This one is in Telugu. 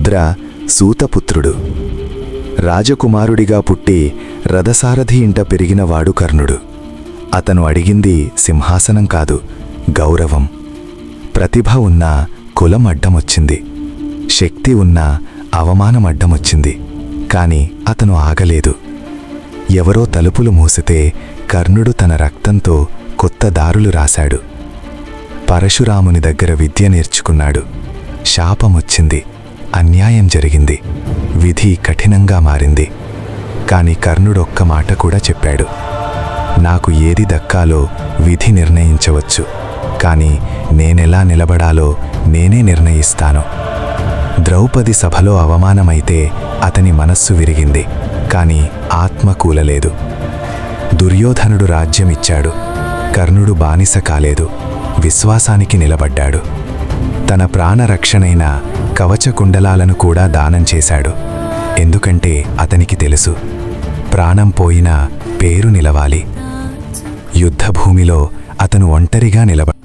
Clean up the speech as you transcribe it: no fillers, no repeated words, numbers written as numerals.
రుద్ర సూతపుత్రుడు. రాజకుమారుడిగా పుట్టి రథసారథి ఇంట పెరిగినవాడు కర్ణుడు. అతను అడిగింది సింహాసనం కాదు, గౌరవం. ప్రతిభ ఉన్నా కులం అడ్డమొచ్చింది, శక్తి ఉన్నా అవమానం అడ్డమొచ్చింది. కాని అతను ఆగలేదు. ఎవరో తలుపులు మూసితే కర్ణుడు తన రక్తంతో కొత్త దారులు రాశాడు. పరశురాముని దగ్గర విద్య నేర్చుకున్నాడు. శాపమొచ్చింది, అన్యాయం జరిగింది, విధి కఠినంగా మారింది. కాని కర్ణుడొక్క మాట కూడా చెప్పాడు: నాకు ఏది దక్కాలో విధి నిర్ణయించవచ్చు, కాని నేనెలా నిలబడాలో నేనే నిర్ణయిస్తాను. ద్రౌపది సభలో అవమానమైతే అతని మనస్సు విరిగింది, కాని ఆత్మ కూలలేదు. దుర్యోధనుడు రాజ్యమిచ్చాడు, కర్ణుడు బానిస కాలేదు, విశ్వాసానికి నిలబడ్డాడు. తన ప్రాణరక్షణైన కవచకుండలాలను కూడా దానం చేశాడు. ఎందుకంటే అతనికి తెలుసు, ప్రాణం పోయినా పేరు నిలవాలి. యుద్ధభూమిలో అతను ఒంటరిగా నిలబడ్డాడు.